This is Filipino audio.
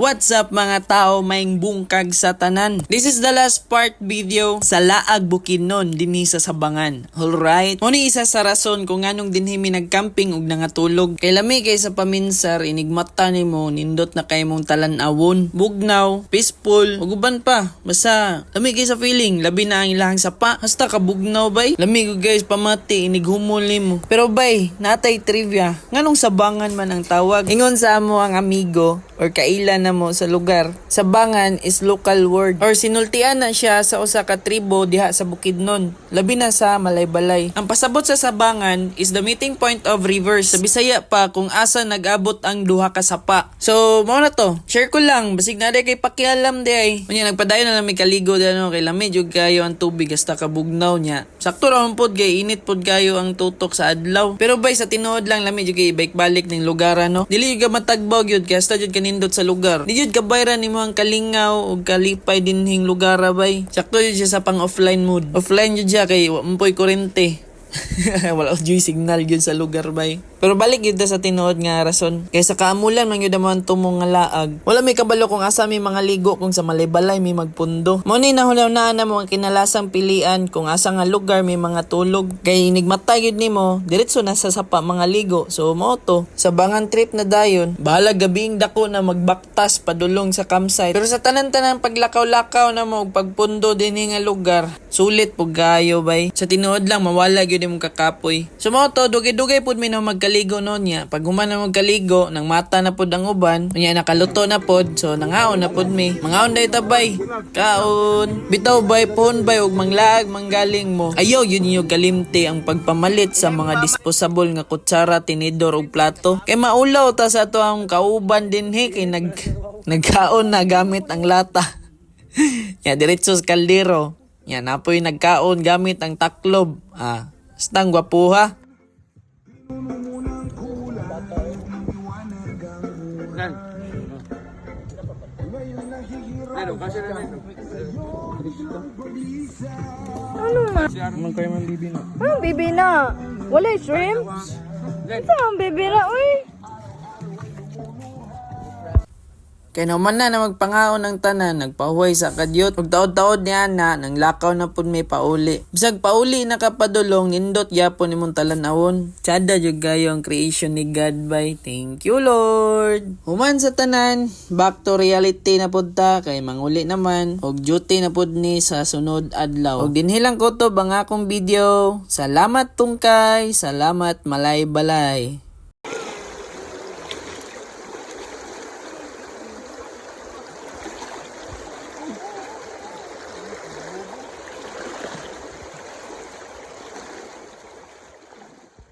What's up mga tao, maing bungkag sa tanan. This is the last part video sa Laag Bukidnon dinhi sa Sabangan. Alright. Muna isa sa rason kung anong dinhi mi nagcamping ug nangatulog. Kay lami kay sa paminsar inigmata nimo nindot na kay mong talan-awon, bugnaw, peaceful, ug uban pa. Basta lami kay sa feeling, labi na ang ilahang sapa. Hasta ka bugnaw bay. Lami ko guys pamati inighumol nimo. Pero bay, natay trivia. Nganong Sabangan man ang tawag? Ingon sa amo ang amigo or kailan na mo sa lugar. Sabangan is local word or sinultian na siya sa usa ka tribo diha sa Bukidnon, labi na sa Malaybalay. Ang pasabot sa Sabangan is the meeting point of rivers. Sa Bisaya pa kung asa nag-abot ang duha ka sapa. So mao na to. Share ko lang basig na day kay pakialam di ay. Unya nagpadayon na lang mi kaligo dano kay lami jud kayo ang tubig hasta ka bugnaw nya. Sakto ra man pod kay init pod kayo ang tutok sa adlaw. Pero bay sa tinuod lang lami jud kay balik ning lugar ano. Dili jud ka matagbaw jud kay hasta jud kanindot sa lugar. Di jud kabayran nimo ang kalingaw ug kalipay dinhing lugar bay. Sakto jud siya sa pang offline mode. Offline jud siya kay wa mo'y kuryente. Wala joy signal yun sa lugar bay. Pero balik yun sa tinuod nga rason. Kaysa kaamulan man yun naman tumong nga laag. Wala may kabalo kung asa may mga ligo kung sa Malaybalay may magpundo. Muna nahulaw na mo ang kinalasang pilian kung asa nga lugar may mga tulog. Kay nigmatay yun nimo, diretso na sa sapa mga ligo. So mo to, Sabangan trip na dayon. Bahala gabing dako na magbaktas padulong sa campsite. Pero sa tanan-tanan paglakaw-lakaw na mo ug pagpundo dinhi nga lugar, sulit pug gayo bay. Sa tinuod lang mawala gyud imong kakapoy. So mo to, dugay-dugay pud mi na magkaligo no niya. Pag human na magkaligo, nang mata na pud ang uban, unya nakaluto na pud. So nangaon na pud mi. Mangaon day tabay. Kaon. Bitaw bay pon bay ug manglaag manggaling mo. Ayaw yun yung kalimti ang pagpamalit sa mga disposable nga kutsara, tinidor ug plato. Kay maulaw ta sa ato ang kauban dinhi kay nagkaon na gamit ang lata. Ya diretso sa kaldero. Ya napoy nagkaon gamit ang taklob. Stang gwapuha. Ano man? Anong kayo man bibi na? Anong bibi na? Wala shrimp? Ito ang bibi na, uy. Kaya naman na magpangaon ng tanan, nagpahuway sa kadyot. Pag taod-taod niya na, nang lakaw na pud may pauli. Bisag pauli na kapadulong, nindot yapon imong talan-awon. Tsada jud gayo ang creation ni God by. Thank you Lord. Human sa tanan, back to reality na pud ta, kay manguli naman. Og duty na pud ni sa sunod adlaw. Og dinhilang ko to bang akong video. Salamat tungkay, salamat Malaybalay.